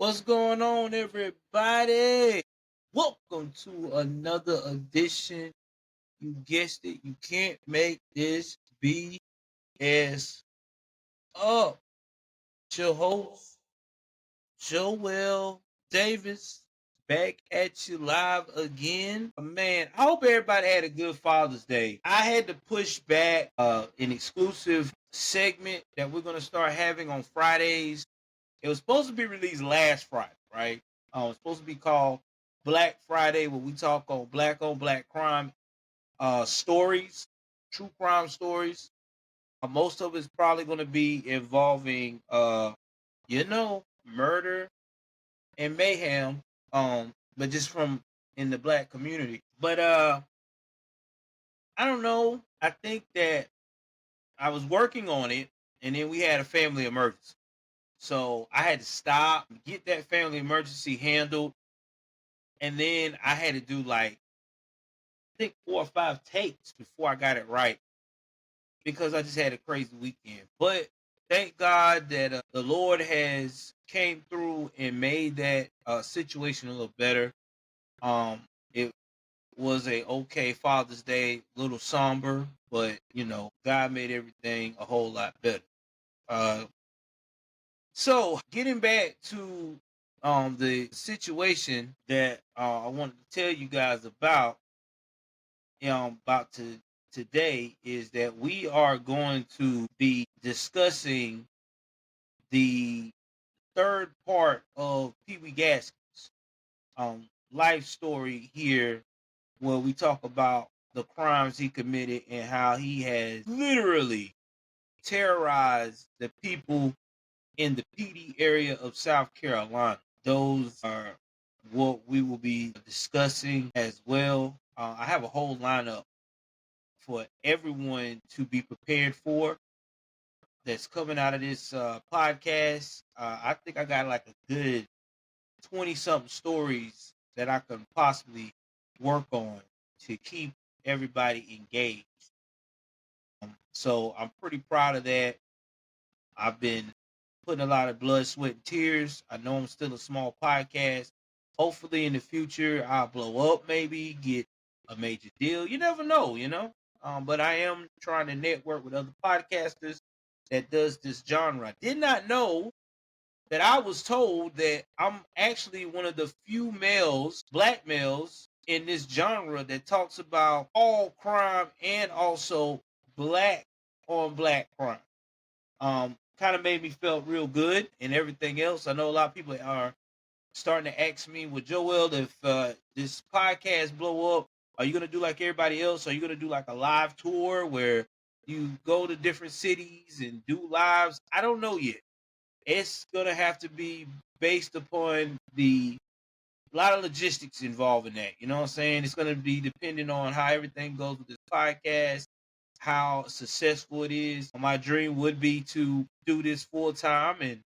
What's going on, everybody? Welcome to another edition. You guessed it, you can't make this BS up. It's your host, Joel Davis, back at you live again. Man, I hope everybody had a good Father's Day. I had to push back an exclusive segment that we're going to start having on Fridays. It was supposed to be released last Friday, right? It's supposed to be called Black Friday, where we talk on black crime stories, true crime stories. Most of it's probably going to be involving, murder and mayhem, but just from in the black community. But I don't know. I think that I was working on it, and then we had a family emergency. So I had to stop, get that family emergency handled, and then I had to do like I think 4 or 5 takes before I got it right because I just had a crazy weekend. But thank God that the Lord has came through and made that situation a little better. It was a okay Father's Day, a little somber, but God made everything a whole lot better. Uh, So getting back to the situation that I wanted to tell you guys about today is that we are going to be discussing the third part of Pee Wee Gaskins' life story here, where we talk about the crimes he committed and how he has literally terrorized the people in the PD area of South Carolina. Those are what we will be discussing as well. I have a whole lineup for everyone to be prepared for that's coming out of this podcast. I think I got like a good 20 something stories that I can possibly work on to keep everybody engaged. So I'm pretty proud of that. I've been putting a lot of blood, sweat, and tears. I know I'm still a small podcast. Hopefully, in the future, I'll blow up, maybe get a major deal. You never know. But I am trying to network with other podcasters that does this genre. I did not know that I was told that I'm actually one of the few males, black males, in this genre that talks about all crime and also black on black crime. Kind of made me feel real good and everything else. I know a lot of people are starting to ask me, well, Joel, if this podcast blow up, are you gonna do like everybody else? Are you gonna do like a live tour where you go to different cities and do lives? I don't know yet. It's gonna have to be based upon the a lot of logistics involved in that. You know what I'm saying? It's gonna be depending on how everything goes with this podcast, how successful it is. My dream would be to do this full time and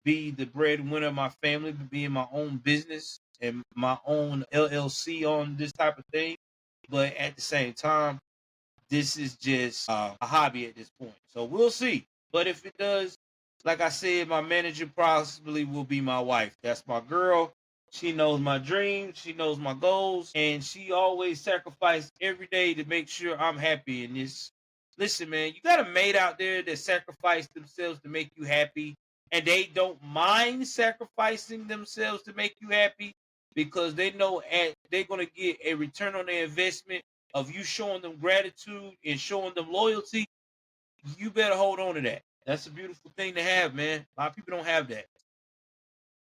be the breadwinner of my family, be in my own business and my own LLC on this type of thing. But at the same time, this is just a hobby at this point. So we'll see. But if it does, like I said, my manager possibly will be my wife. That's my girl. She knows my dreams. She knows my goals. And she always sacrifices every day to make sure I'm happy in this. Listen, man, you got a mate out there that sacrifice themselves to make you happy. And they don't mind sacrificing themselves to make you happy because they know they're going to get a return on their investment of you showing them gratitude and showing them loyalty. You better hold on to that. That's a beautiful thing to have, man. A lot of people don't have that.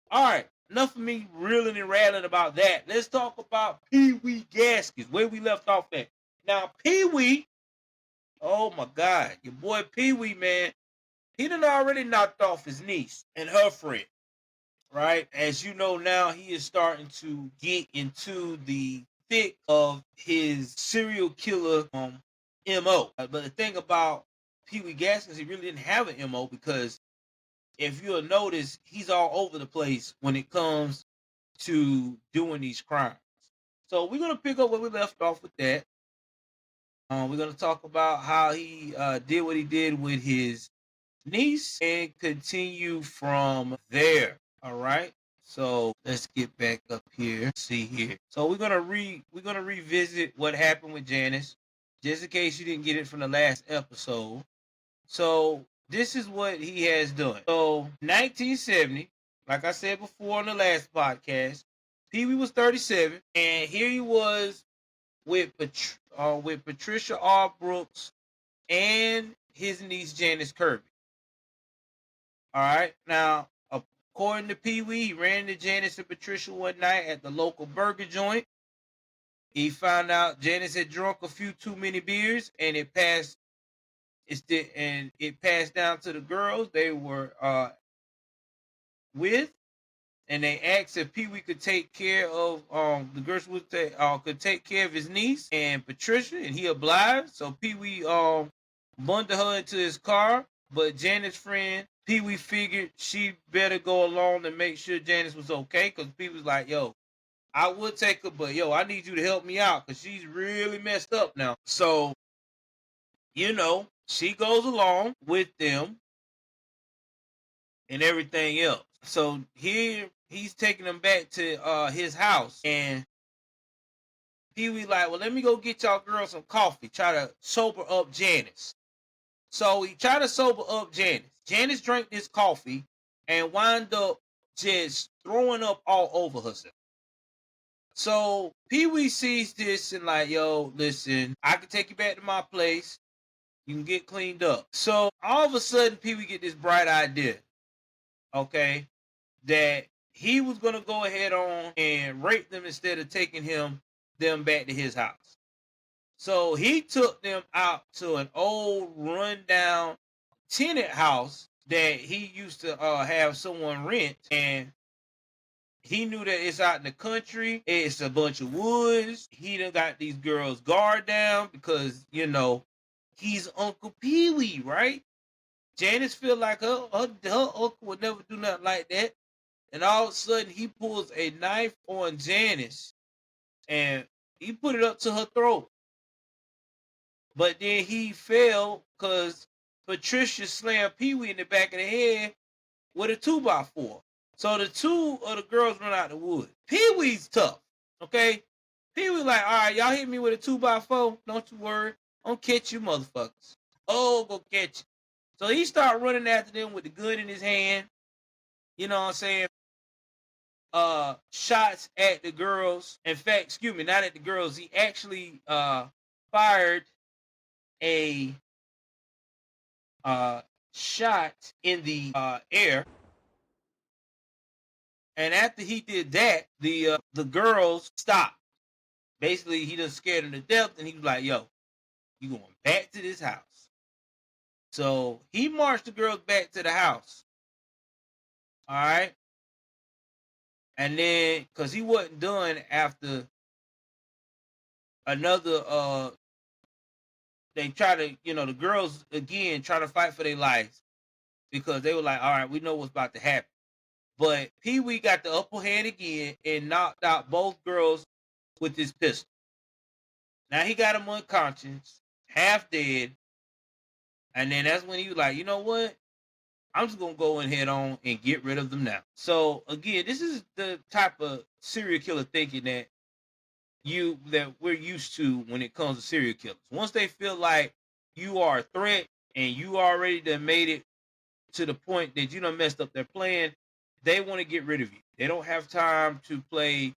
All right, enough of me reeling and rattling about that. Let's talk about Pee Wee Gaskins, where we left off at. Now, Pee Wee, oh my God, your boy Pee Wee, man, he done already knocked off his niece and her friend, right? As you know now, he is starting to get into the thick of his serial killer MO. But the thing about Pee Wee Gaskins, he really didn't have an MO because if you'll notice, he's all over the place when it comes to doing these crimes. So we're gonna pick up where we left off with that. We're gonna talk about how he did what he did with his niece and continue from there. All right. So let's get back up here. See here. So we're gonna revisit what happened with Janice, just in case you didn't get it from the last episode. So this is what he has done. So 1970, like I said before on the last podcast, Pee Wee was 37, and here he was with Patricia R. Brooks and his niece Janice Kirby. All right. Now, according to Pee Wee, he ran into Janice and Patricia one night at the local burger joint. He found out Janice had drunk a few too many beers, and it passed down to the girls they were with, and they asked if Pee Wee could take care of the girls could take care of his niece and Patricia, and he obliged. So Pee Wee bundled her into his car, but Janice's friend Pee Wee figured she better go along and make sure Janice was okay, because Pee Wee was like, yo, I would take her, but yo, I need you to help me out because she's really messed up now. So, she goes along with them and everything else. So here he's taking them back to his house, and Pee Wee like, well, let me go get y'all girls some coffee, try to sober up Janice. So he tried to sober up Janice. Janice drank this coffee and wound up just throwing up all over herself. So Pee Wee sees this and like, yo, listen, I can take you back to my place. You can get cleaned up. So all of a sudden, Pee Wee get this bright idea, okay, that he was gonna go ahead on and rape them instead of taking them back to his house. So he took them out to an old rundown tenant house that he used to have someone rent, and he knew that it's out in the country. It's a bunch of woods. He done got these girls guard down because, he's Uncle Pee Wee, right? Janice feel like her uncle would never do nothing like that. And all of a sudden, he pulls a knife on Janice and he put it up to her throat. But then he fell because Patricia slammed Pee Wee in the back of the head with a 2x4. So the two of the girls run out the wood. Pee Wee's tough, okay? Pee Wee like, all right, y'all hit me with a 2x4. Don't you worry. I'm catch you motherfuckers. Oh, go catch you. So he started running after them with the gun in his hand. You know what I'm saying? Shots at the girls. In fact, excuse me, not at the girls. He actually fired a shot in the air. And after he did that, the girls stopped. Basically, he done scared them to death, and he was like, yo, you going back to this house. So he marched the girls back to the house. All right. And then, because he wasn't done after another, they try to, the girls, again, try to fight for their lives because they were like, all right, we know what's about to happen. But Pee Wee got the upper hand again and knocked out both girls with his pistol. Now he got them unconscious, half dead. And then that's when he was like, you know what? I'm just gonna go in head on and get rid of them now. So again, this is the type of serial killer thinking that we're used to when it comes to serial killers. Once they feel like you are a threat and you already done made it to the point that you done messed up their plan, they want to get rid of you. They don't have time to play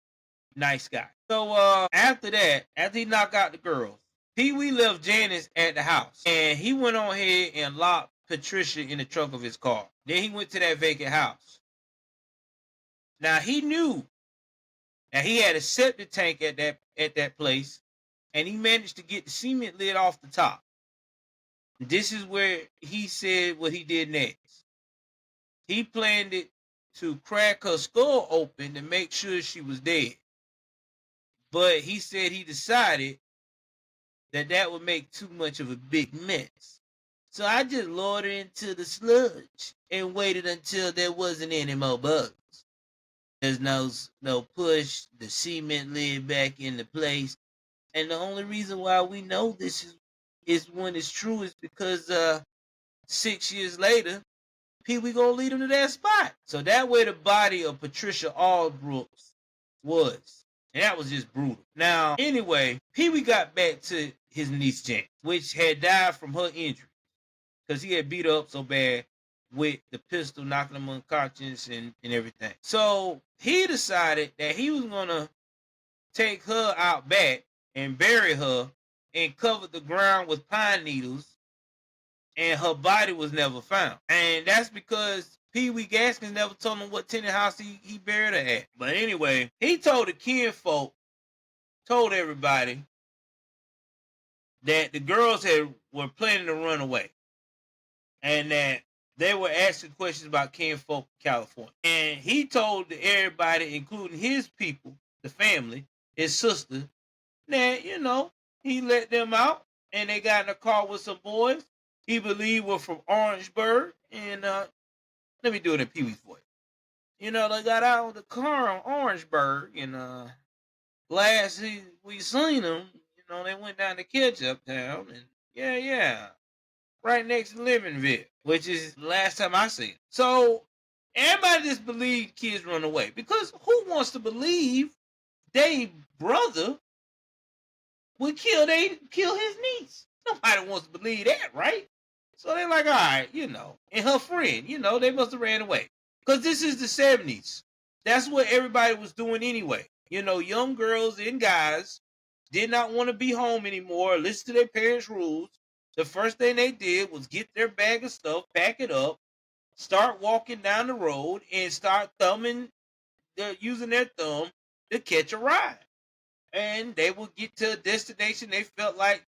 nice guy. So after that, after he knocked out the girls, Pee Wee left Janice at the house, and he went on ahead and locked Patricia in the trunk of his car. Then he went to that vacant house. Now he knew that he had a septic tank at that place, and he managed to get the cement lid off the top. This is where he said what he did next. He planned it to crack her skull open to make sure she was dead. But he said he decided that would make too much of a big mess. So I just lowered her into the sludge and waited until there wasn't any more bugs. There's no push the cement lid back into place. And the only reason why we know this is when it's true is because 6 years later, Pee Wee gonna lead him to that spot. So that way the body of Patricia Allbrooks was. And that was just brutal. Now, anyway, Pee Wee got back to his niece Jan, which had died from her injury. Because he had beat her up so bad with the pistol knocking him unconscious and everything. So he decided that he was gonna take her out back and bury her and cover the ground with pine needles, and her body was never found. And that's because Pee Wee Gaskins never told him what tenant house he buried her at. But anyway, he told the kinfolk, told everybody that the girls were planning to run away and that they were asking questions about kinfolk in California. And he told everybody, including his people, the family, his sister, that, he let them out and they got in a car with some boys he believed were from Orangeburg. And let me do it in Pee Wee's voice. They got out of the car on Orangeburg, and last we seen them, they went down to Ketchup Town, and yeah, right next to Lemonville, which is the last time I seen them. So everybody just believed kids run away, because who wants to believe they brother would kill his niece? Nobody wants to believe that, right? So they're like, all right, and her friend, they must have ran away. Because this is the 70s. That's what everybody was doing anyway. Young girls and guys did not want to be home anymore, listen to their parents' rules. The first thing they did was get their bag of stuff, pack it up, start walking down the road, and start using their thumb to catch a ride. And they would get to a destination they felt like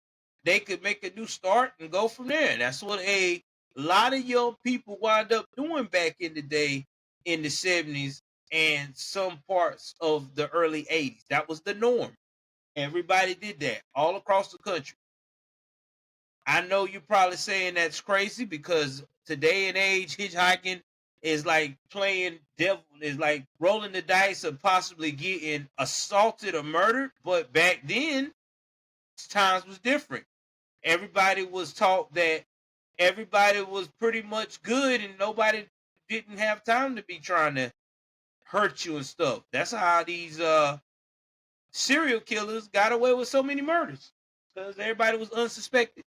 they could make a new start and go from there. And that's what a lot of young people wind up doing back in the day in the 70s and some parts of the early 80s. That was the norm. Everybody did that all across the country. I know you're probably saying that's crazy because today and age, hitchhiking is like playing devil, is like rolling the dice of possibly getting assaulted or murdered. But back then, times was different. Everybody was taught that everybody was pretty much good and nobody didn't have time to be trying to hurt you and stuff. That's how these serial killers got away with so many murders, because everybody was unsuspected.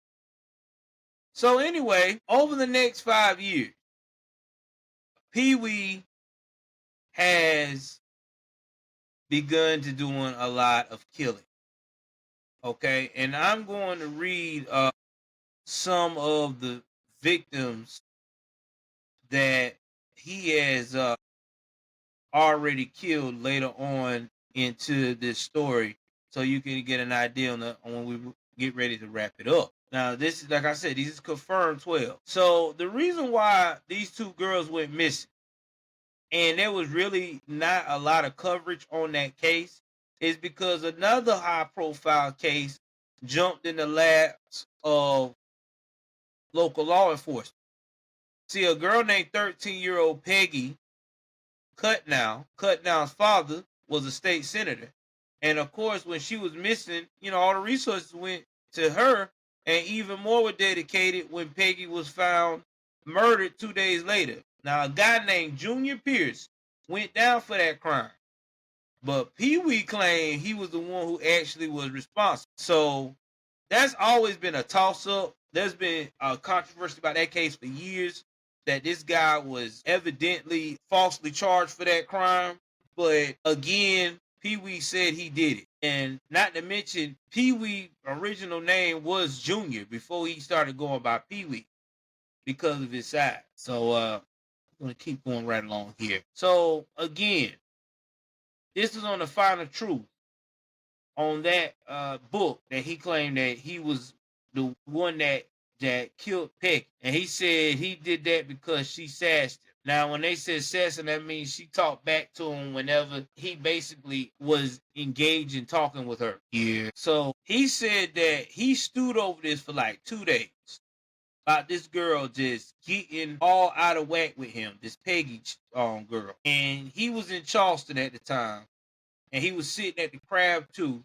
So anyway, over the next 5 years, Pee Wee has begun to doing a lot of killing. Okay, and I'm going to read some of the victims that he has already killed later on into this story, so you can get an idea on when we get ready to wrap it up. Now, this is, like I said, these is confirmed 12. So the reason why these two girls went missing, and there was really not a lot of coverage on that case, is because another high-profile case jumped in the laps of local law enforcement. See, a girl named 13-year-old Peggy Cutnow's father was a state senator. And of course, when she was missing, all the resources went to her, and even more were dedicated when Peggy was found murdered 2 days later. Now, a guy named Junior Pierce went down for that crime, but Pee Wee claimed he was the one who actually was responsible. So that's always been a toss-up. There's been a controversy about that case for years, that this guy was evidently falsely charged for that crime. But again, Pee Wee said he did it. And not to mention, Pee Wee's original name was Junior before he started going by Pee Wee because of his size. So I'm going to keep going right along here. So again, this is on the Final Truth, on that book that he claimed that he was the one that killed Peck. And he said he did that because she sassed him. Now, when they said sassing, that means she talked back to him whenever he basically was engaged in talking with her. Yeah. So he said that he stewed over this for like 2 days, about this girl just getting all out of whack with him, this Peggy girl. And he was in Charleston at the time, and he was sitting at the Crab too.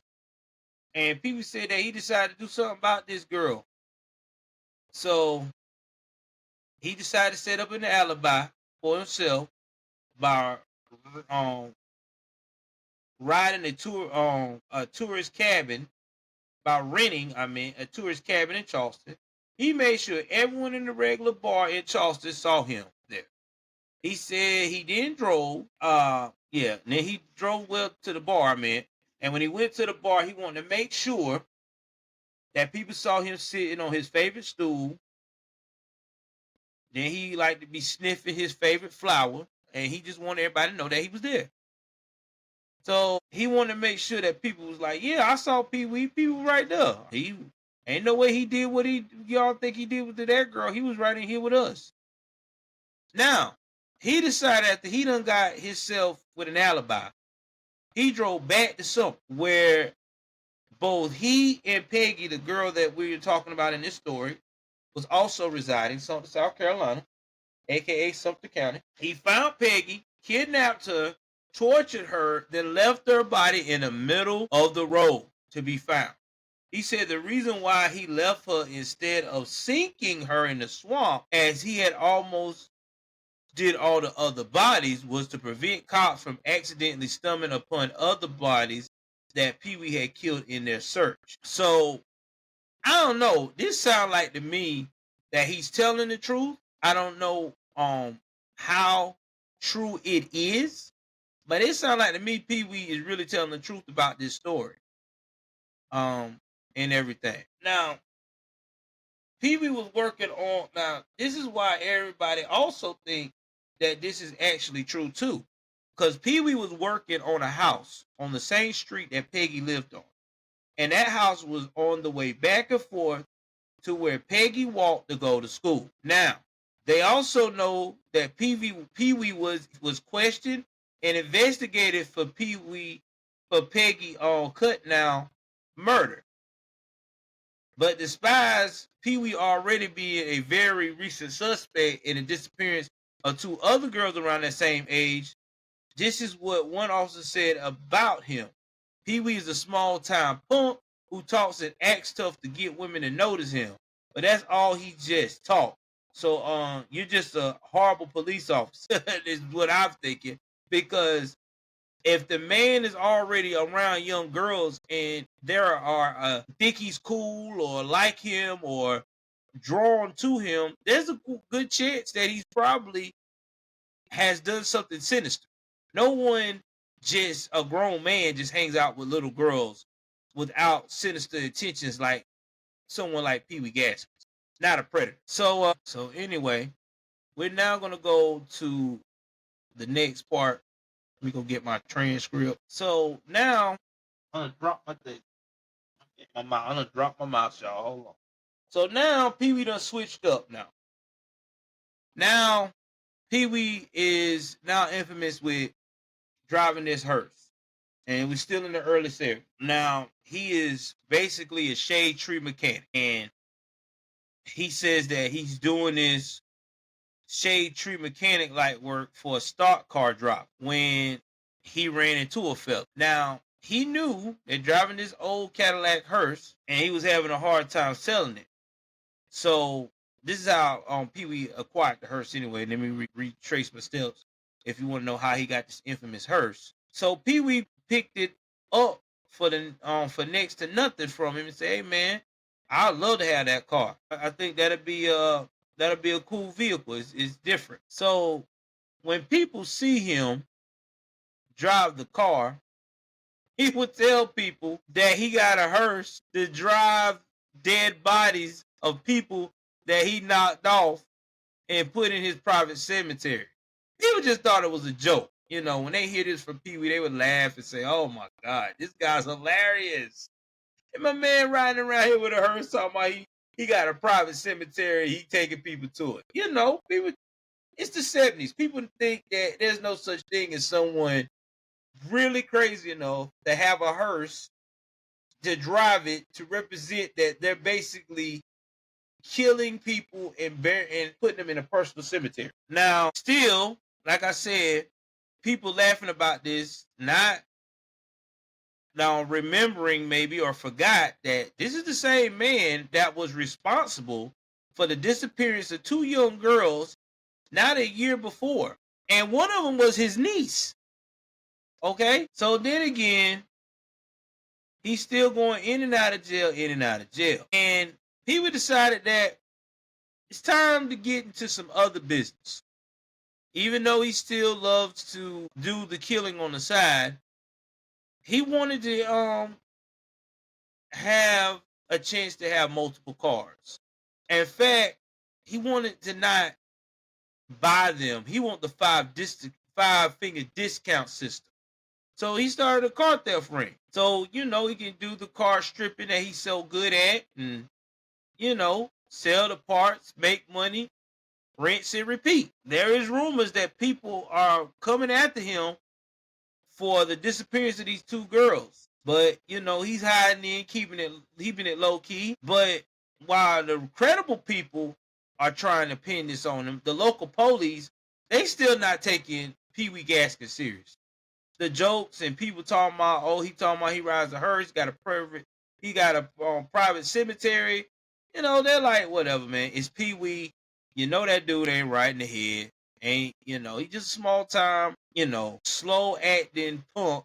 And people said that he decided to do something about this girl. So he decided to set up an alibi for himself by riding a tourist cabin by renting, a tourist cabin in Charleston. He made sure everyone in the regular bar in Charleston saw him there. He said he then drove, and then he drove well to the bar, man. And when he went to the bar, he wanted to make sure that people saw him sitting on his favorite stool. Then he liked to be sniffing his favorite flower, and he just wanted everybody to know that he was there. So he wanted to make sure that people was like, yeah, I saw Pee Wee. Pee Wee right there. He ain't no way he did what y'all think he did with that girl. He was right in here with us. Now, he decided after he done got himself with an alibi, he drove back to Sumter, where both he and Peggy, the girl that we were talking about in this story, was also residing, Sumter, South Carolina, aka Sumter County. He found Peggy, kidnapped her, tortured her, then left her body in the middle of the road to be found. He said the reason why he left her instead of sinking her in the swamp, as he had almost did all the other bodies, was to prevent cops from accidentally stumbling upon other bodies that Pee Wee had killed in their search. So I don't know. This sounds like to me that he's telling the truth. I don't know how true it is, but it sounds like to me Pee Wee is really telling the truth about this story. And everything. Now, Pee Wee was working on. Now, this is why everybody also think that this is actually true too, because Pee Wee was working on a house on the same street that Peggy lived on, and that house was on the way back and forth to where Peggy walked to go to school. Now, they also know that Pee Wee was questioned and investigated for Peggy on cut now murder. But despite Pee Wee already being a very recent suspect in the disappearance of two other girls around that same age, this is what one officer said about him. Pee Wee is a small town punk who talks and acts tough to get women to notice him. But that's all he just talk. So you're just a horrible police officer, is what I'm thinking. Because if the man is already around young girls and there are think he's cool or like him or drawn to him, there's a good chance that he's probably has done something sinister. No one, just a grown man, just hangs out with little girls without sinister intentions like someone like Pee Wee Gaskins. Not a predator. So anyway, we're now gonna go to the next part. We gonna get my transcript. So now I'm gonna drop my thing. I'm gonna drop my mouse, y'all. Hold on. So now Pee Wee done switched up now. Now Pee Wee is now infamous with driving this Hearse. And we're still in the early series. Now he is basically a shade tree mechanic. And he says that he's doing this shade tree mechanic like work for a stock car drop when he ran into a fella. Now, he knew that driving this old Cadillac Hearse, and he was having a hard time selling it. So this is how Pee Wee acquired the Hearse anyway. Let me retrace my steps if you want to know how he got this infamous Hearse. So Pee Wee picked it up for next to nothing from him and said, "Hey man, I'd love to have that car. I think that'd be a cool vehicle. It's different." So when people see him drive the car, he would tell people that he got a Hearse to drive dead bodies of people that he knocked off and put in his private cemetery. People just thought it was a joke. You know, when they hear this from Pee Wee, they would laugh and say, "Oh my God, this guy's hilarious." And my man riding around here with a Hearse talking about he got a private cemetery, he taking people to it. You know, people, it's the 70s. People think that there's no such thing as someone really crazy enough to have a Hearse to drive it to represent that they're basically killing people and putting them in a personal cemetery. Now, still, like I said, people laughing about this, not now remembering maybe or forgot that this is the same man that was responsible for the disappearance of two young girls not a year before. And one of them was his niece. Okay? So then again, he's still going in and out of jail, in and out of jail. And Pee Wee decided that it's time to get into some other business. Even though he still loves to do the killing on the side, he wanted to have a chance to have multiple cars. In fact, he wanted to not buy them. He wanted the five finger discount system. So he started a car theft ring. So, he can do the car stripping that he's so good at and, sell the parts, make money, rinse and repeat. There is rumors that people are coming after him for the disappearance of these two girls. But, he's hiding in, keeping it low key. But while the credible people are trying to pin this on him, the local police, they still not taking Pee Wee Gaskins serious. The jokes and people talking about, he rides a hearse, he got a private cemetery. They're like, whatever, man. It's Pee Wee. That dude ain't right in the head. Ain't, he just a small time, slow acting punk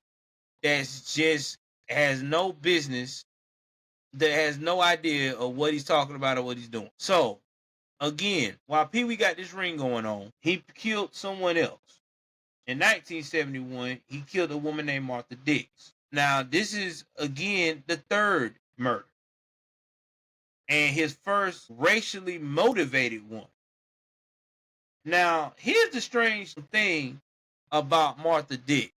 that's just has no business, that has no idea of what he's talking about or what he's doing. So, again, while Pee Wee got this ring going on, he killed someone else. In 1971, he killed a woman named Martha Dix. Now, this is, again, the third murder, and his first racially motivated one. Now, here's the strange thing about Martha Dix.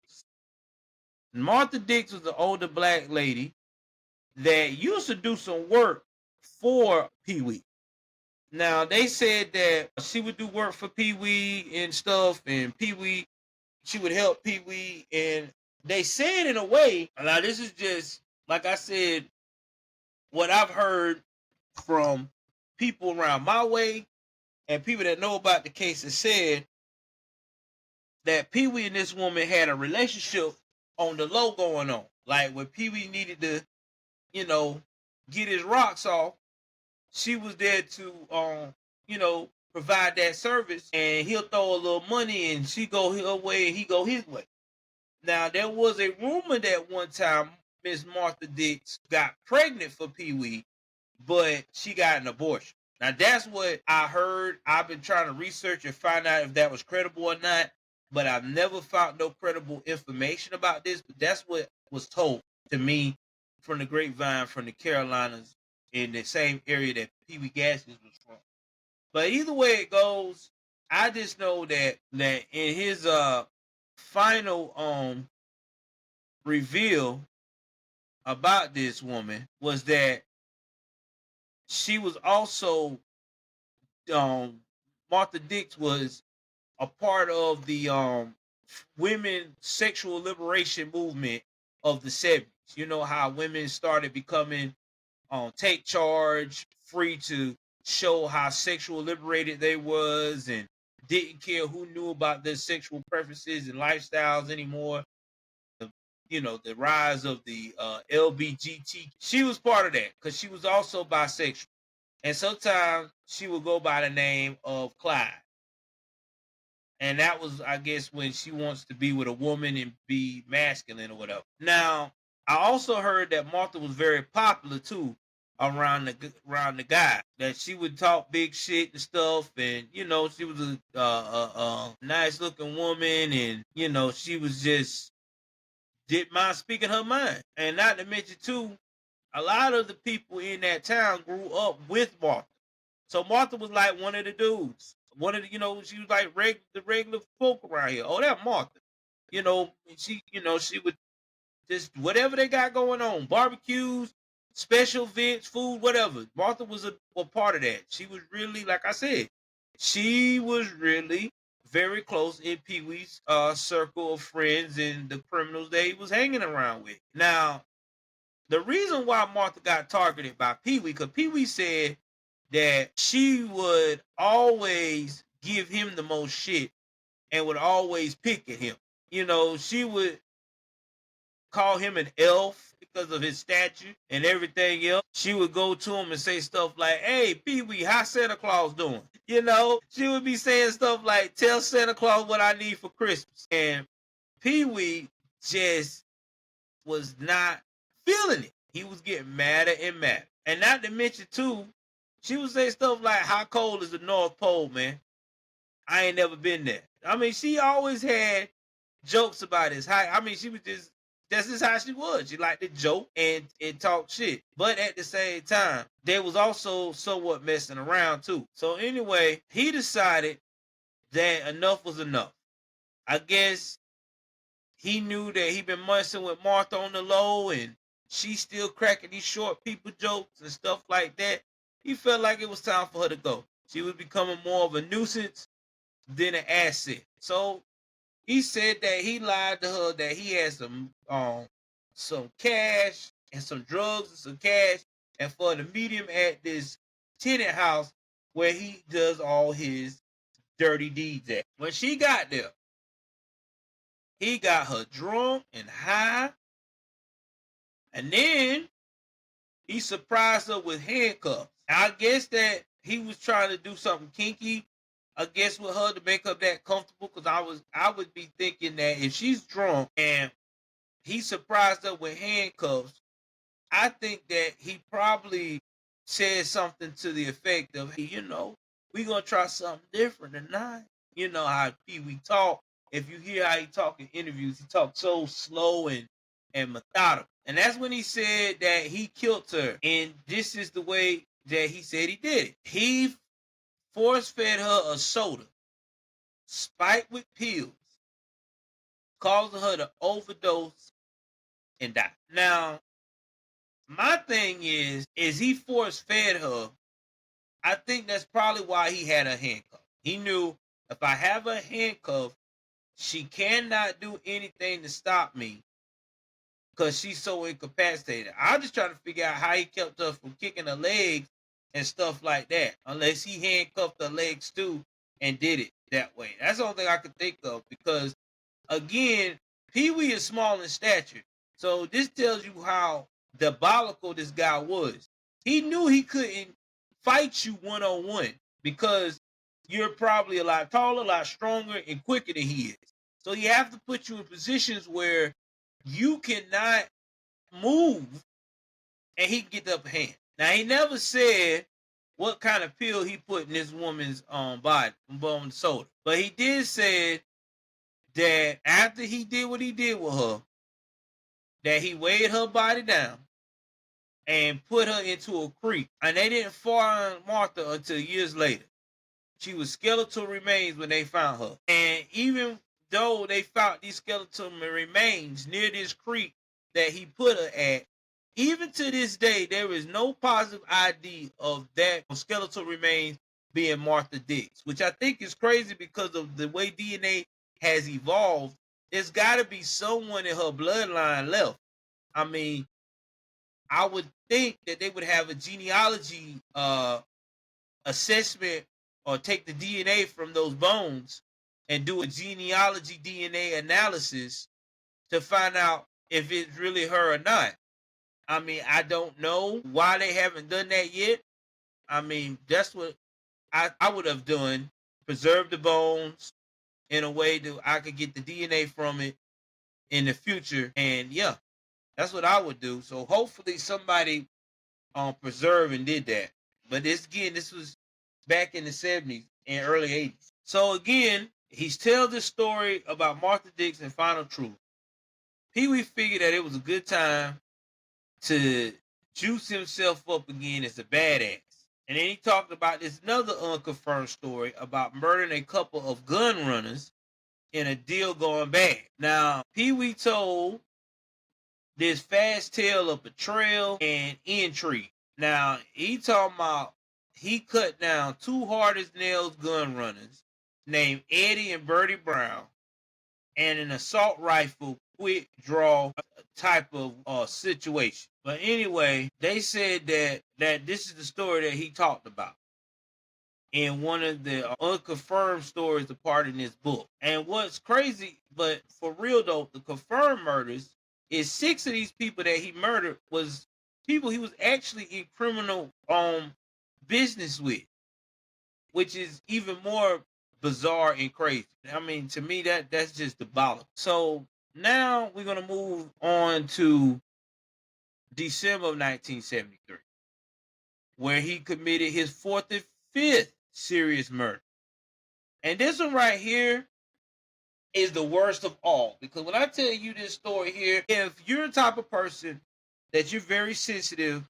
Martha Dix was an older black lady that used to do some work for Pee Wee. Now, they said that she would do work for Pee Wee and stuff, and Pee Wee, she would help Pee Wee, and they said in a way, now this is just, like I said, what I've heard from people around my way and people that know about the case, have said that Pee Wee and this woman had a relationship on the low going on. Like when Pee Wee needed to, get his rocks off, she was there to, provide that service, and he'll throw a little money and she go her way and he go his way. Now, there was a rumor that one time Miss Martha Dix got pregnant for Pee Wee, but she got an abortion. Now, that's what I heard. I've been trying to research and find out if that was credible or not, but I've never found no credible information about this. But that's what was told to me from the grapevine from the Carolinas, in the same area that Pee Wee Gaskins was from. But either way it goes, I just know that in his final reveal about this woman was that she was also Martha Dix was a part of the women sexual liberation movement of the 70s. You know how women started becoming take charge, free to show how sexual liberated they was, and didn't care who knew about their sexual preferences and lifestyles anymore. The rise of the LBGT. She was part of that because she was also bisexual. And sometimes she would go by the name of Clyde. And that was, I guess, when she wants to be with a woman and be masculine or whatever. Now, I also heard that Martha was very popular too around the guy. That she would talk big shit and stuff, and she was a nice looking woman, and she was just didn't mind speaking her mind. And not to mention too, a lot of the people in that town grew up with Martha. So Martha was like one of the dudes. One of the, she was like the regular folk around here. Oh, that Martha. She would just whatever they got going on, barbecues, special events, food, whatever. Martha was a part of that. She was really, like I said, she was really very close in Pee Wee's circle of friends and the criminals that he was hanging around with. Now, the reason why Martha got targeted by Pee Wee, because Pee Wee said that she would always give him the most shit and would always pick at him. She would call him an elf because of his stature and everything else. She would go to him and say stuff like, "Hey, Pee Wee, how Santa Claus doing?" She would be saying stuff like, "Tell Santa Claus what I need for Christmas." And Pee Wee just was not feeling it. He was getting madder and madder. And not to mention, too, she would say stuff like, "How cold is the North Pole, man? I ain't never been there." I mean, she always had jokes about his height. I mean, she was just, that's just how she was. She liked to joke and talk shit. But at the same time, they was also somewhat messing around too. So anyway, he decided that enough was enough. I guess he knew that he been messing with Martha on the low and she still cracking these short people jokes and stuff like that. He felt like it was time for her to go. She was becoming more of a nuisance than an asset. So he said that he lied to her that he had some cash and some drugs and some cash, and for to meet him at this tenant house where he does all his dirty deeds at. When she got there, he got her drunk and high, and then he surprised her with handcuffs. I guess that he was trying to do something kinky, I guess, with her to make her that comfortable. Because I would be thinking that if she's drunk and he surprised her with handcuffs, I think that he probably said something to the effect of, "Hey, we're gonna try something different tonight." You know how Pee Wee talk. If you hear how he talk in interviews, he talks so slow and methodical. And that's when he said that he killed her. And this is the way that he said he did it. He force fed her a soda, spiked with pills, causing her to overdose and die. Now, my thing is he force fed her. I think that's probably why he had her handcuffed. He knew, if I have her handcuffed, she cannot do anything to stop me because she's so incapacitated. I'm just trying to figure out how he kept her from kicking her legs and stuff like that, unless he handcuffed her legs too and did it that way. That's the only thing I could think of, because again, Pee Wee is small in stature. So this tells you how diabolical this guy was. He knew he couldn't fight you one-on-one because you're probably a lot taller, a lot stronger, and quicker than he is. So you have to put you in positions where you cannot move and he can get the upper hand. Now, he never said what kind of pill he put in this woman's body, on the soda. But he did say that after he did what he did with her, that he weighed her body down and put her into a creek. And they didn't find Martha until years later. She was skeletal remains when they found her. And even though they found these skeletal remains near this creek that he put her at, even to this day, there is no positive ID of that skeletal remains being Martha Dix, which I think is crazy because of the way DNA has evolved. There's got to be someone in her bloodline left. I mean, I would think that they would have a genealogy assessment, or take the DNA from those bones and do a genealogy DNA analysis to find out if it's really her or not. I mean, I don't know why they haven't done that yet. I mean, that's what I would have done. Preserve the bones in a way that I could get the DNA from it in the future. And yeah, that's what I would do. So hopefully somebody preserved and did that. But this was back in the 70s and early 80s. So again, he's telling this story about Martha Dix and Final Truth. Pee Wee figured that it was a good time to juice himself up again as a badass. And then he talked about this another unconfirmed story about murdering a couple of gun runners in a deal going bad. Now, Pee Wee told this fast tale of betrayal and intrigue. Now, he talking about he cut down two hard as nails gun runners named Eddie and Bertie Brown, and an assault rifle quick draw type of situation. But anyway, they said that this is the story that he talked about in one of the unconfirmed stories, a part in this book. And what's crazy, but for real though, the confirmed murders, is 6 of these people that he murdered was people he was actually in criminal business with, which is even more bizarre and crazy. I mean, to me, that's just diabolical. So now we're gonna move on to December of 1973, where he committed his fourth and fifth serious murder. And this one right here is the worst of all, because when I tell you this story here, if you're the type of person that you're very sensitive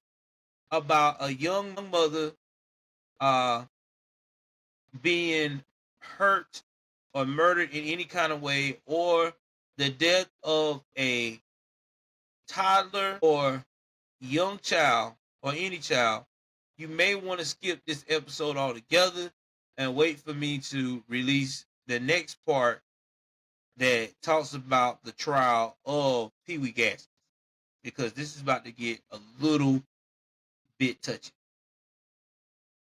about a young mother uh being hurt or murdered in any kind of way, or the death of a toddler or young child or any child, you may want to skip this episode altogether and wait for me to release the next part that talks about the trial of Pee Wee Gaskins, because this is about to get a little bit touchy.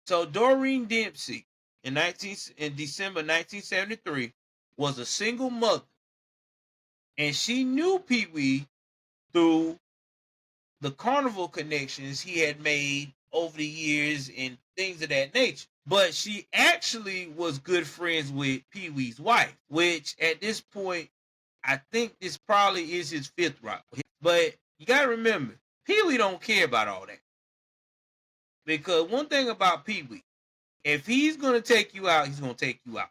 So Doreen Dempsey in December 1973 was a single mother, and she knew Pee Wee through the carnival connections he had made over the years and things of that nature. But she actually was good friends with Pee Wee's wife, which at this point, I think this probably is his fifth route. But you gotta remember, Pee Wee don't care about all that. Because one thing about Pee Wee, if he's gonna take you out, he's gonna take you out,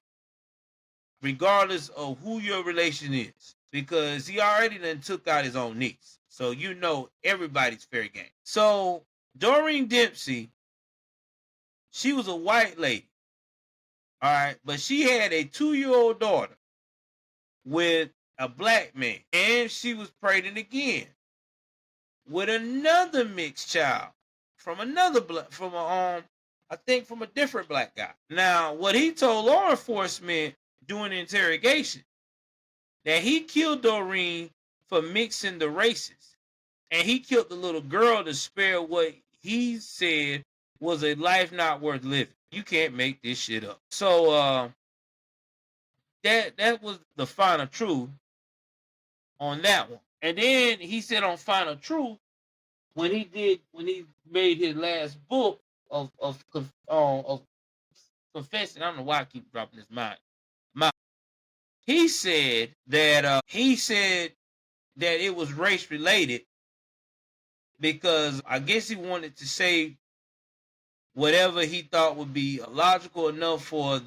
regardless of who your relation is. Because he already done took out his own niece. So you know everybody's fair game. So Doreen Dempsey, she was a white lady. All right, but she had a 2-year-old daughter with a black man, and she was pregnant again with another mixed child from another from a I think from a different black guy. Now, what he told law enforcement during the interrogation, that he killed Doreen for mixing the races, and he killed the little girl to spare what he said was a life not worth living. You can't make this shit up. So that was the final truth on that one. And then he said on final truth, when he made his last book of confessing, I don't know why I keep dropping this mind. He said that it was race related, because I guess he wanted to say whatever he thought would be logical enough for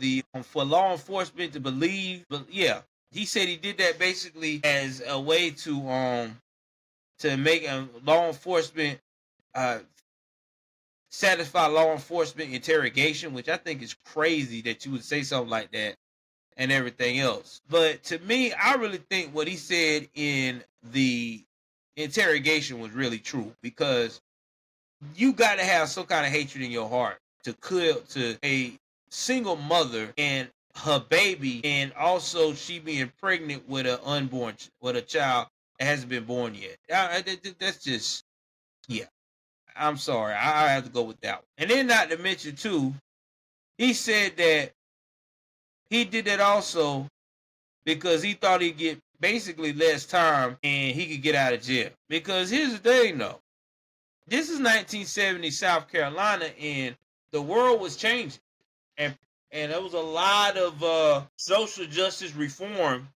law enforcement to believe. But yeah, he said he did that basically as a way to make law enforcement satisfy law enforcement interrogation, which I think is crazy that you would say something like that and everything else. But to me, I really think what he said in the interrogation was really true, because you got to have some kind of hatred in your heart to kill to a single mother and her baby, and also she being pregnant with a child that hasn't been born yet. That's just, yeah. I'm sorry, I have to go with that one. And then, not to mention too, he said that he did that also because he thought he'd get basically less time and he could get out of jail. Because here's the thing though, this is 1970 South Carolina, and the world was changing, and there was a lot of social justice reform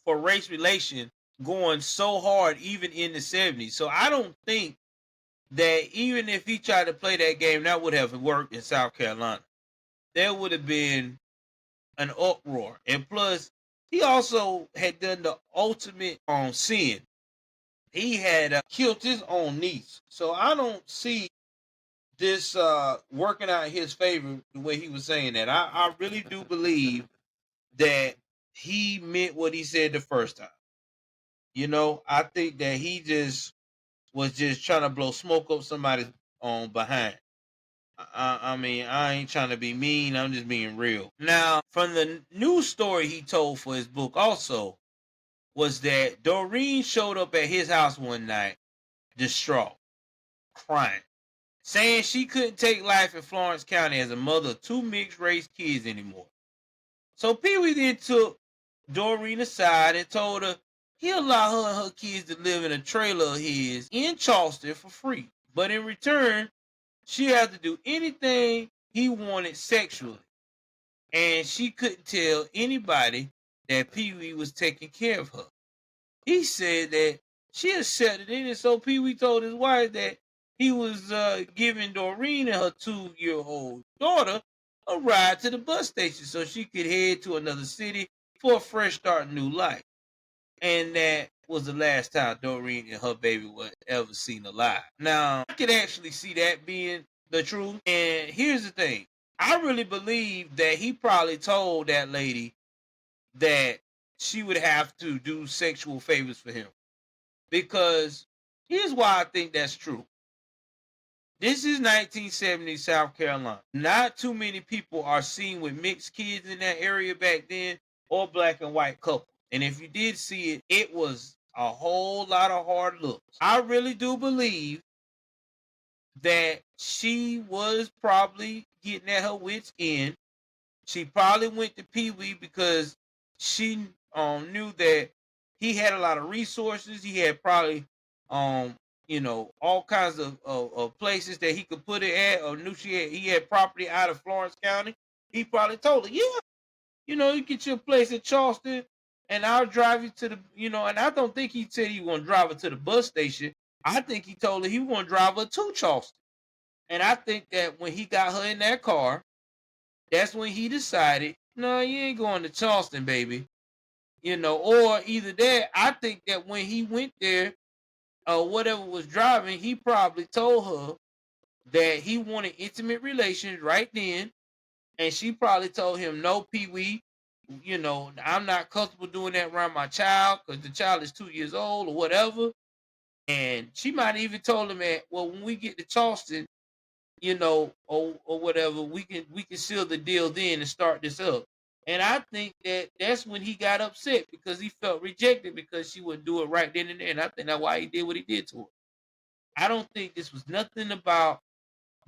for race relation going so hard even in the 70s. So I don't think that even if he tried to play that game, that would have worked in South Carolina. There would have been an uproar. And plus, he also had done the ultimate sin. He had killed his own niece. So I don't see this working out in his favor the way he was saying that. I really do believe that he meant what he said the first time. You know, I think that he just was just trying to blow smoke up somebody's behind. I mean, I ain't trying to be mean. I'm just being real. Now, from the news story he told for his book also, was that Doreen showed up at his house one night, distraught, crying, saying she couldn't take life in Florence County as a mother of 2 mixed-race kids anymore. So Pee Wee then took Doreen aside and told her he allowed her and her kids to live in a trailer of his in Charleston for free. But in return, she had to do anything he wanted sexually. And she couldn't tell anybody that Pee Wee was taking care of her. He said that she accepted it, and so Pee Wee told his wife that he was giving Doreen and her 2-year-old daughter a ride to the bus station so she could head to another city for a fresh start, new life. And that was the last time Doreen and her baby were ever seen alive. Now, I could actually see that being the truth. And here's the thing. I really believe that he probably told that lady that she would have to do sexual favors for him. Because here's why I think that's true. This is 1970 South Carolina. Not too many people are seen with mixed kids in that area back then, or black and white couples. And if you did see it, it was a whole lot of hard looks. I really do believe that she was probably getting at her wits' end. She probably went to Pee Wee because she knew that he had a lot of resources. He had probably all kinds of places that he could put it at, or knew he had property out of Florence County. He probably told her, yeah, you get your place in Charleston and I'll drive you to the, and I don't think he said he was gonna drive her to the bus station. I think he told her he was gonna drive her to Charleston. And I think that when he got her in that car, that's when he decided, no, you ain't going to Charleston, baby. Or either that, I think that when he went there, or whatever was driving, he probably told her that he wanted intimate relations right then. And she probably told him, no, Pee Wee, I'm not comfortable doing that around my child because the child is 2 years old or whatever. And she might even told him that, well, when we get to Charleston, or whatever, we can seal the deal then and start this up. And I think that that's when he got upset because he felt rejected because she wouldn't do it right then and there. And I think that's why he did what he did to her. I don't think this was nothing about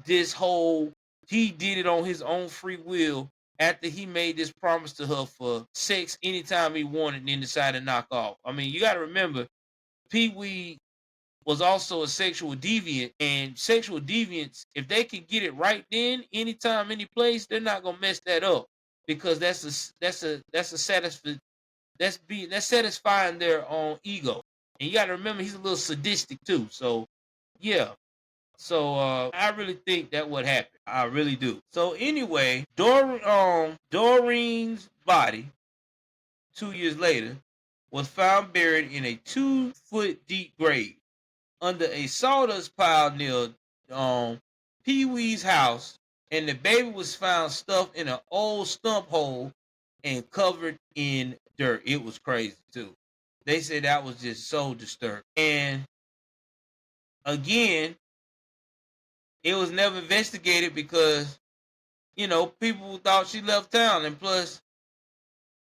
this whole, he did it on his own free will after he made this promise to her for sex anytime he wanted and then decided to knock off. I mean, you got to remember, Pee Wee was also a sexual deviant, and sexual deviants, if they can get it right then, anytime, any place, they're not gonna mess that up because that's satisfying their own ego. And you got to remember, he's a little sadistic too. So, yeah. So I really think that what happened. I really do. So anyway, Doreen's body 2 years later was found buried in a 2-foot deep grave under a sawdust pile near Pee Wee's house, and the baby was found stuffed in an old stump hole and covered in dirt. It was crazy too. They said that was just so disturbing. And again, it was never investigated because people thought she left town, and plus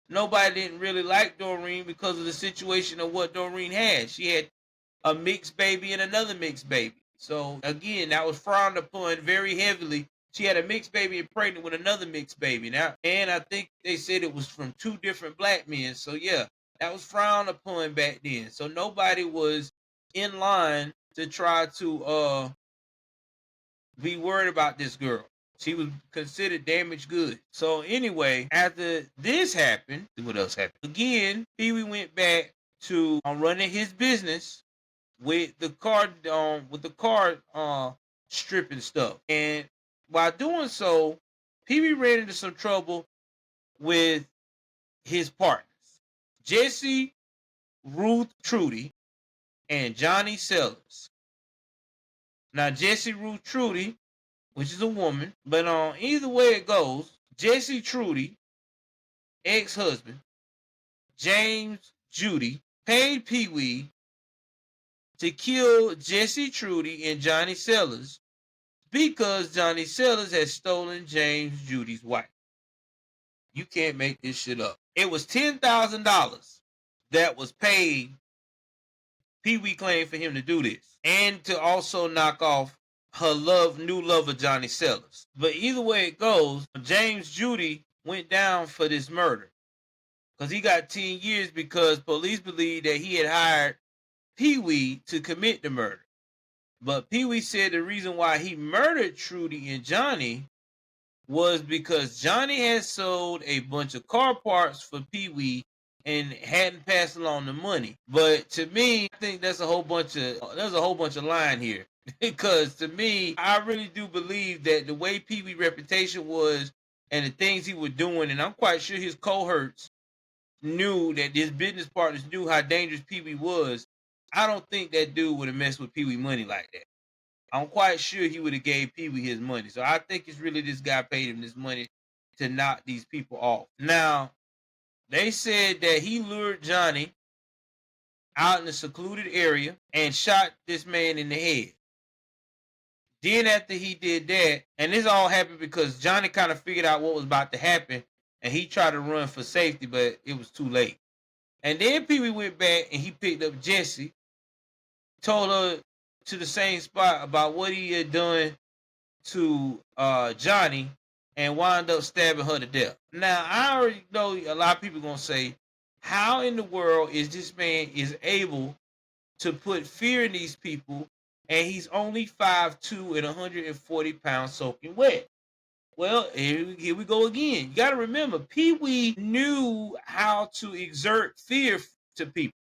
nobody didn't really like Doreen because of the situation of what Doreen had. She had a mixed baby and another mixed baby. So again, that was frowned upon very heavily. She had a mixed baby and pregnant with another mixed baby. Now, and I think they said it was from 2 different black men. So yeah, that was frowned upon back then. So nobody was in line to try to be worried about this girl. She was considered damaged goods. So anyway, after this happened, what else happened? Again, Pee Wee went back to running his business with the car stripping stuff. And while doing so, Pee Wee ran into some trouble with his partners, Jesse, Ruth Trudy, and Johnny Sellers. Now, Jesse Ruth Trudy, which is a woman, but either way it goes, Jesse Trudy, ex-husband, James Judy, paid Pee Wee to kill Jesse Trudy and Johnny Sellers because Johnny Sellers had stolen James Judy's wife. You can't make this shit up. It was $10,000 that was paid. Pee Wee claimed for him to do this and to also knock off her new lover Johnny Sellers. But either way it goes, James Judy went down for this murder. because he got 10 years because police believe that he had hired Pee Wee to commit the murder. But Pee Wee said the reason why he murdered Trudy and Johnny was because Johnny had sold a bunch of car parts for Pee Wee and hadn't passed along the money. But to me, I think there's a whole bunch of line here. Because to me, I really do believe that the way Pee Wee's reputation was and the things he was doing, and I'm quite sure his cohorts knew that his business partners knew how dangerous Pee Wee was. I don't think that dude would have messed with Pee Wee money like that. I'm quite sure he would have gave Pee Wee his money. So I think it's really this guy paid him this money to knock these people off. Now, they said that he lured Johnny out in a secluded area and shot this man in the head. Then after he did that, and this all happened because Johnny kind of figured out what was about to happen, and he tried to run for safety, but it was too late. And then Pee Wee went back and he picked up Jessie, told her to the same spot about what he had done to Johnny, and wound up stabbing her to death. Now, I already know a lot of people are going to say, how in the world is this man is able to put fear in these people, and he's only 5'2" and 140 pounds soaking wet? Well, here we go again. You got to remember, Pee Wee knew how to exert fear to people.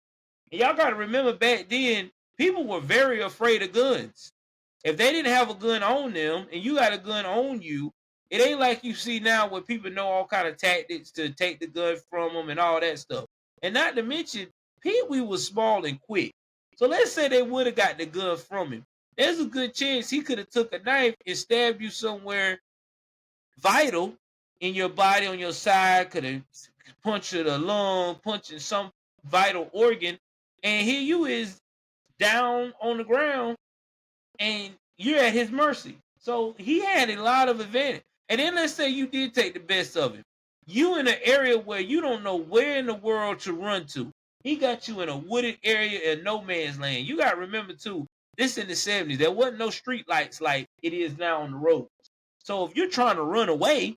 And y'all got to remember, back then, people were very afraid of guns. If they didn't have a gun on them and you got a gun on you, it ain't like you see now where people know all kind of tactics to take the gun from them and all that stuff. And not to mention, Pee Wee was small and quick. So let's say they would have got the gun from him. There's a good chance he could have took a knife and stabbed you somewhere vital in your body, on your side, could have punctured a lung, punching some vital organ, and here you is down on the ground and you're at his mercy. So he had a lot of advantage. And then let's say you did take the best of him. You in an area where you don't know where in the world to run to. He got you in a wooded area in no man's land. You got to remember too, this in the 70s, there wasn't no street lights like it is now on the road. So if you're trying to run away,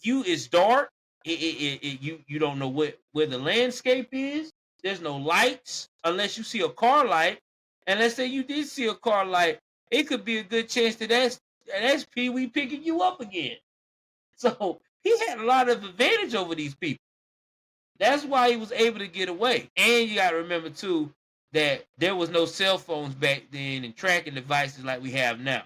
it's dark. You don't know where the landscape is. There's no lights unless you see a car light. And let's say you did see a car light, it could be a good chance that that's Pee Wee picking you up again. So he had a lot of advantage over these people. That's why he was able to get away. And you got to remember too that there was no cell phones back then and tracking devices like we have now.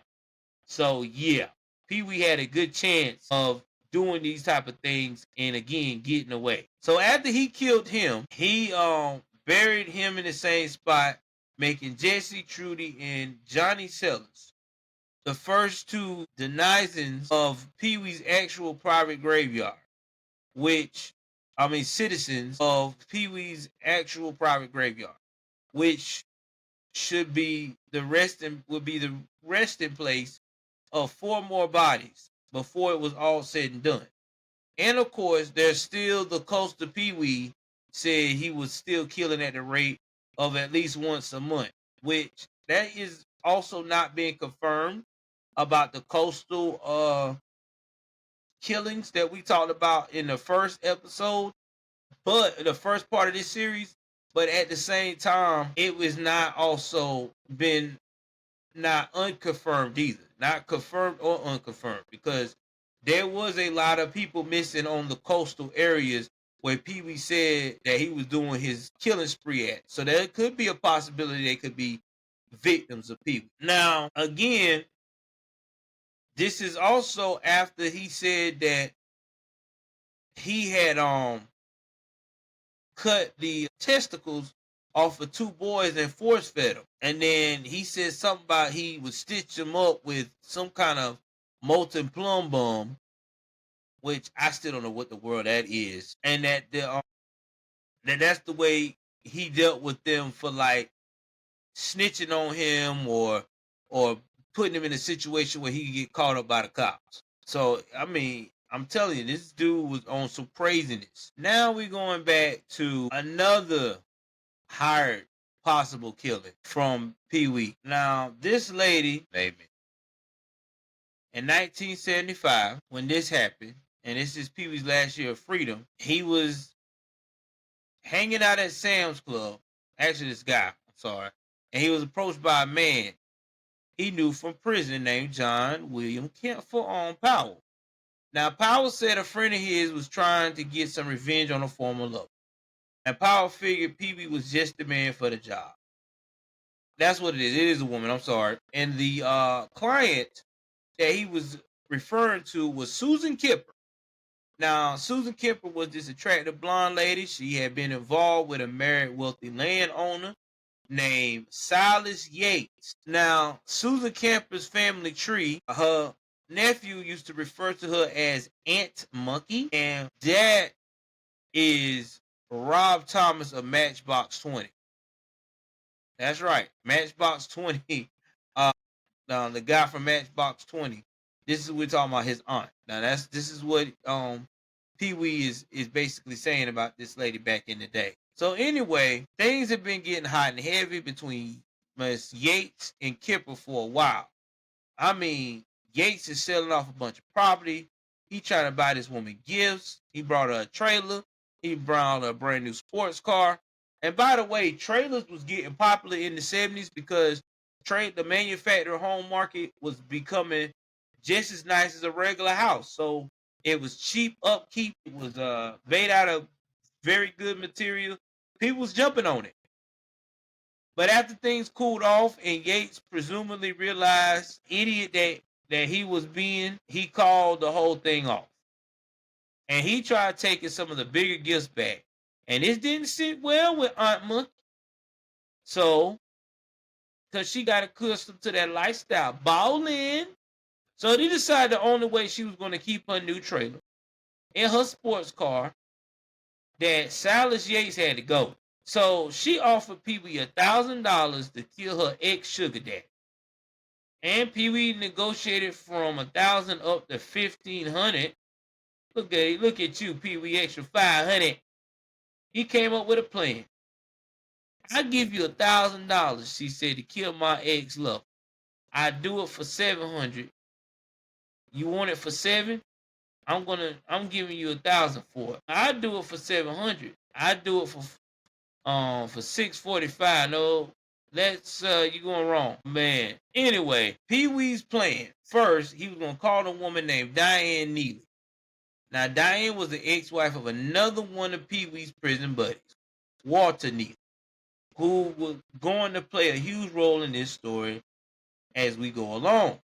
So yeah, Pee Wee had a good chance of doing these type of things and again getting away. So after he killed him, he buried him in the same spot, making Jesse, Trudy, and Johnny Silas the first two denizens of Pee Wee's actual private graveyard, citizens of Pee Wee's actual private graveyard, which should be the resting place of 4 more bodies before it was all said and done. And of course, there's still the coastal Pee Wee said he was still killing at the rate of at least once a month, which that is also not being confirmed about the coastal killings that we talked about in the first episode, but the first part of this series. But at the same time, it was not also been not unconfirmed either, not confirmed or unconfirmed, because there was a lot of people missing on the coastal areas where Pee Wee said that he was doing his killing spree at. So there could be a possibility they could be victims of Pee Wee. Now, again, this is also after he said that he had cut the testicles off of 2 boys and force fed them. And then he said something about he would stitch them up with some kind of molten plum bomb, which I still don't know what the world that is. And that's the way he dealt with them for like snitching on him or putting him in a situation where he could get caught up by the cops. So, I mean, I'm telling you, this dude was on some craziness. Now we're going back to another hired possible killing from Pee Wee. Now, this lady, baby, in 1975, when this happened, and this is Pee Wee's last year of freedom, he was hanging out at Sam's Club. Actually, this guy, I'm sorry. And he was approached by a man he knew from prison named John William Kemp on Powell. Now, Powell said a friend of his was trying to get some revenge on a former lover. And Powell figured Pee Wee was just the man for the job. That's what it is. It is a woman. I'm sorry. And the client that he was referring to was Susan Kipper. Now, Susan Kipper was this attractive blonde lady. She had been involved with a married wealthy landowner named Silas Yates. Now, Susan Kipper's family tree, her nephew used to refer to her as Aunt Monkey, and that is Rob Thomas of Matchbox 20. That's right, Matchbox 20. The guy from Matchbox 20. This is what we're talking about, his aunt. Now this is what Pee Wee is basically saying about this lady back in the day. So anyway, things have been getting hot and heavy between Miss Yates and Kipper for a while. I mean, Yates is selling off a bunch of property. He trying to buy this woman gifts. He brought her a trailer. He brought her a brand new sports car. And by the way, trailers was getting popular in the 70s because the manufactured home market was becoming just as nice as a regular house. So it was cheap upkeep. It was made out of very good material. People was jumping on it. But after things cooled off and Yates presumably realized idiot that he was being, he called the whole thing off. And he tried taking some of the bigger gifts back. And this didn't sit well with Aunt Monkey. So, because she got accustomed to that lifestyle, balling. So they decided the only way she was going to keep her new trailer in her sports car, that Silas Yates had to go. So she offered Pee Wee $1,000 to kill her ex-sugar daddy. And Pee Wee negotiated from 1,000 up to 1,500. Look at you, Pee Wee, extra 500. He came up with a plan. I give you $1,000, she said, to kill my ex-lover. I do it for 700. You want it for 7? I'm giving you 1,000 for it. I do it for 700. I do it for 645. No, that's you going wrong, man. Anyway, Pee Wee's plan. First, he was gonna call a woman named Diane Neely. Now, Diane was the ex-wife of another one of Pee Wee's prison buddies, Walter Neely, who was going to play a huge role in this story as we go along.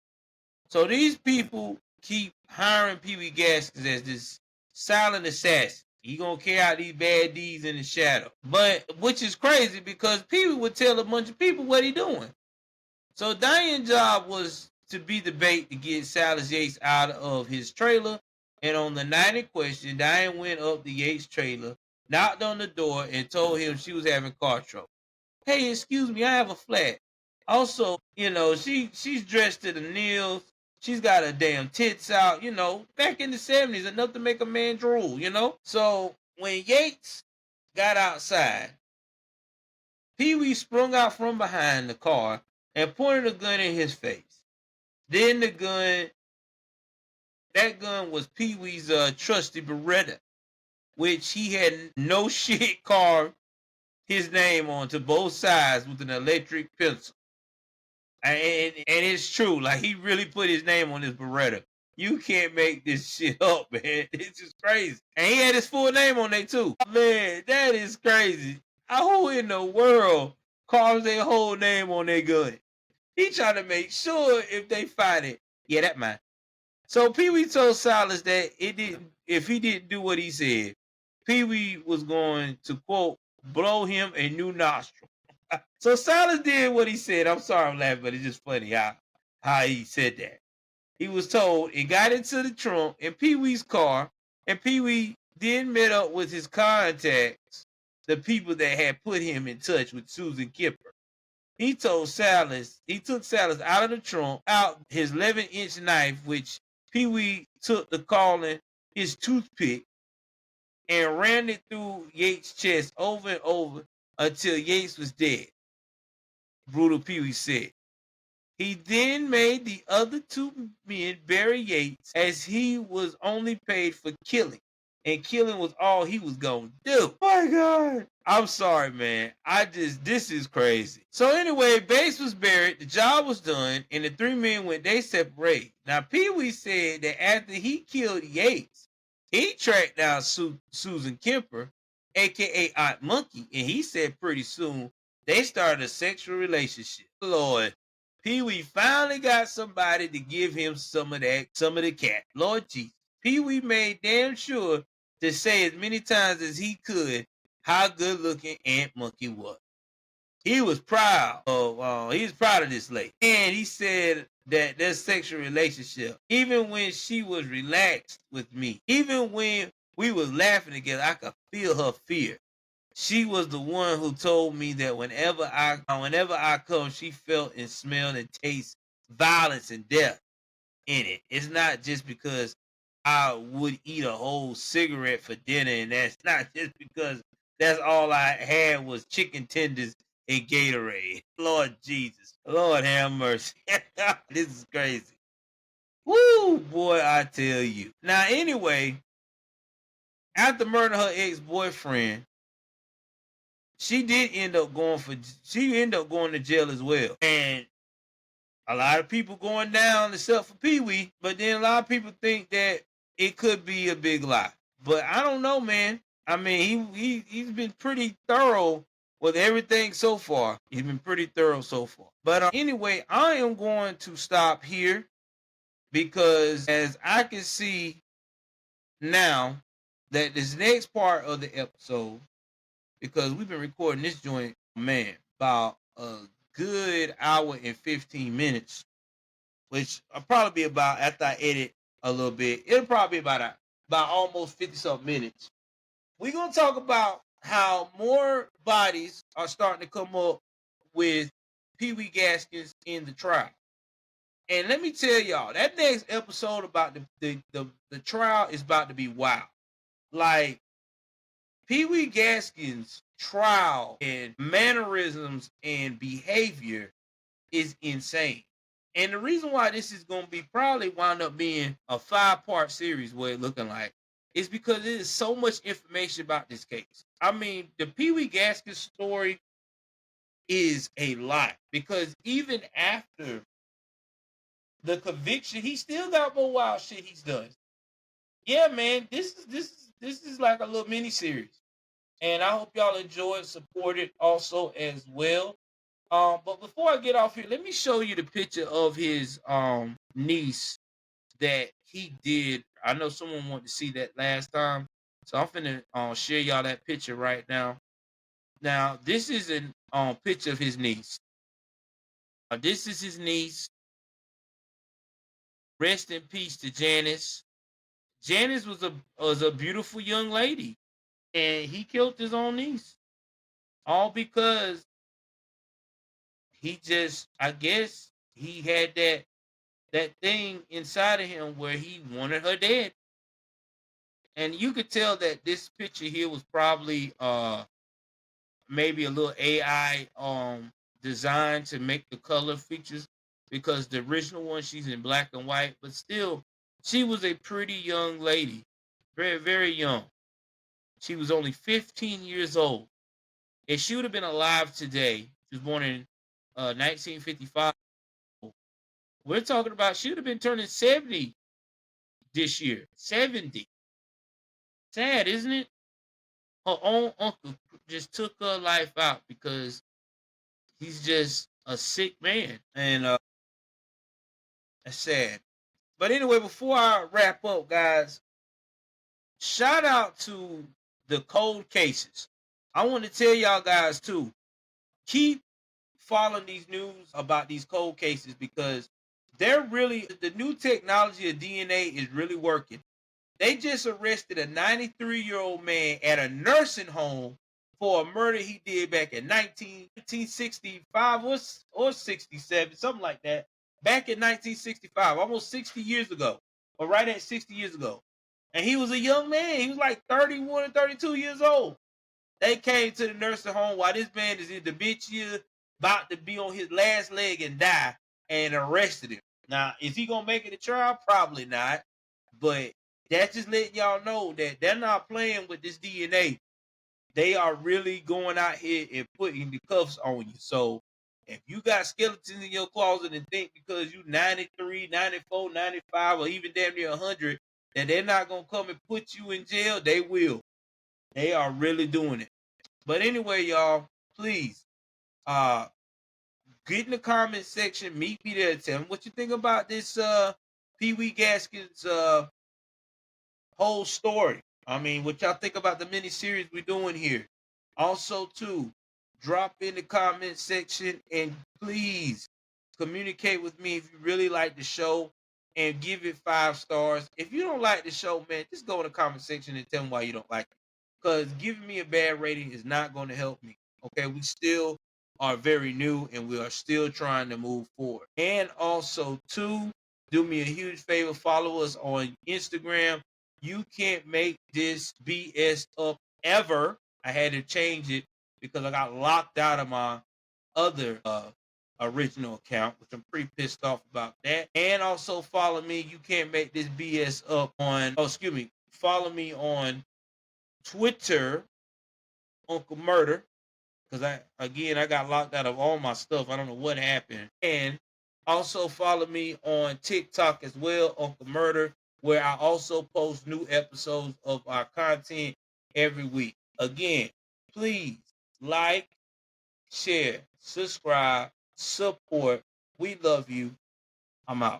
So these people keep hiring Pee Wee Gaskins as this silent assassin. He gonna carry out these bad deeds in the shadow. But which is crazy because Pee Wee would tell a bunch of people what he doing. So Diane's job was to be the bait to get Silas Yates out of his trailer. And on the night in question, Diane went up the Yates trailer, knocked on the door, and told him she was having car trouble. Hey, excuse me, I have a flat. Also, she's dressed to the nails. She's got her damn tits out, back in the 70s, enough to make a man drool, So when Yates got outside, Pee Wee sprung out from behind the car and pointed a gun in his face. Then that gun was Pee Wee's trusty Beretta, which he had no shit carved his name onto both sides with an electric pencil. And it's true. Like, he really put his name on this Beretta. You can't make this shit up, man. It's just crazy. And he had his full name on there, too. Man, that is crazy. Who in the world carves their whole name on their gun? He trying to make sure if they find it, yeah, that mine. So Pee Wee told Silas that if he didn't do what he said, Pee Wee was going to, quote, blow him a new nostril. So Silas did what he said. I'm sorry I'm laughing, but it's just funny how he said that. He was told it got into the trunk in Pee Wee's car, and Pee Wee then met up with his contacts, the people that had put him in touch with Susan Kipper. He took Silas out of the trunk, out his 11-inch knife, which Pee Wee took to calling his toothpick, and ran it through Yates' chest over and over until Yates was dead. Brutal Pee Wee said. He then made the other two men bury Yates, as he was only paid for killing, and killing was all he was going to do. My God. I'm sorry, man. This is crazy. So anyway, Bates was buried, the job was done, and the three men went they separate. Now, Pee Wee said that after he killed Yates, he tracked down Susan Kemper, aka Aunt Monkey, and he said pretty soon they started a sexual relationship. Lord, Pee Wee finally got somebody to give him some of the cat. Lord Jesus. Pee Wee made damn sure to say as many times as he could how good looking Aunt Monkey was. He was proud of this lady. And he said that their sexual relationship, even when she was relaxed with me, even when we was laughing together, I could feel her fear. She was the one who told me that whenever I come, she felt and smelled and tasted violence and death in it. It's not just because I would eat a whole cigarette for dinner, and that's not just because that's all I had was chicken tenders and Gatorade. Lord Jesus. Lord have mercy. This is crazy. Woo, boy, I tell you. Now, anyway, after murdering her ex-boyfriend, she did end up going to jail as well. And a lot of people going down except for Pee Wee, but then a lot of people think that it could be a big lie. But I don't know, man. I mean, he's been pretty thorough with everything so far. He's been pretty thorough so far. But anyway, I am going to stop here because as I can see now that this next part of the episode, because we've been recording this joint, man, about a good hour and 15 minutes, which I'll probably be about after I edit a little bit. It'll probably be about almost 50 something minutes. We're gonna talk about how more bodies are starting to come up with Pee Wee Gaskins in the trial. And let me tell y'all, that next episode about the trial is about to be wild. Like Pee Wee Gaskins' trial and mannerisms and behavior is insane. And the reason why this is going to be probably wound up being a 5-part series, what it looking like, is because there is so much information about this case. I mean, the Pee Wee Gaskins story is a lot because even after the conviction, he still got more wild shit he's done. Yeah, man, this is like a little mini series, and I hope y'all enjoy it, support it also as well. But before I get off here, let me show you the picture of his niece that he did. I know someone wanted to see that last time, so I'm finna share y'all that picture right now. Now, this is a picture of his niece. This is his niece. Rest in peace to Janice. Janice was a beautiful young lady, and he killed his own niece, all because he just, I guess, he had that thing inside of him where he wanted her dead. And you could tell that this picture here was probably maybe a little AI designed to make the color features, because the original one she's in black and white, but still she was a pretty young lady, very very young. She was only 15 years old. If she would have been alive today, she was born in 1955. We're talking about she would have been turning 70 this year. 70. Sad, isn't it? Her own uncle just took her life out because he's just a sick man. And that's sad. But anyway, before I wrap up, guys, shout out to the cold cases. I want to tell y'all guys too, keep following these news about these cold cases because they're really, the new technology of DNA is really working. They just arrested a 93-year-old man at a nursing home for a murder he did back in 1965 or 67, something like that. Back in 1965, almost 60 years ago, or right at 60 years ago. And he was a young man. He was like 31 or 32 years old. They came to the nursing home while this man is in dementia, about to be on his last leg and die, and arrested him. Now, is he gonna make it to trial? Probably not. But that's just letting y'all know that they're not playing with this DNA. they are really going out here and putting the cuffs on you. So if you got skeletons in your closet and think because you 93, 94, 95, or even damn near 100, that they're not going to come and put you in jail, they will. They are really doing it. But anyway, y'all, please, get in the comment section. Meet me there. Tell me what you think about this Pee Wee Gaskins whole story. I mean, what y'all think about the mini series we're doing here. Also, too, drop in the comment section and please communicate with me if you really like the show and give it 5 stars. If you don't like the show, man, just go in the comment section and tell me why you don't like it. Because giving me a bad rating is not going to help me. Okay, we still are very new and we are still trying to move forward. And also, too, do me a huge favor, follow us on Instagram. You can't make this BS up ever. I had to change it because I got locked out of my other original account, which I'm pretty pissed off about that. And also follow me. You can't make this BS up on, follow me on Twitter, Uncle Murder, because I got locked out of all my stuff. I don't know what happened. And also follow me on TikTok as well, Uncle Murder, where I also post new episodes of our content every week. Again, please like, share, subscribe, support. We love you. I'm out.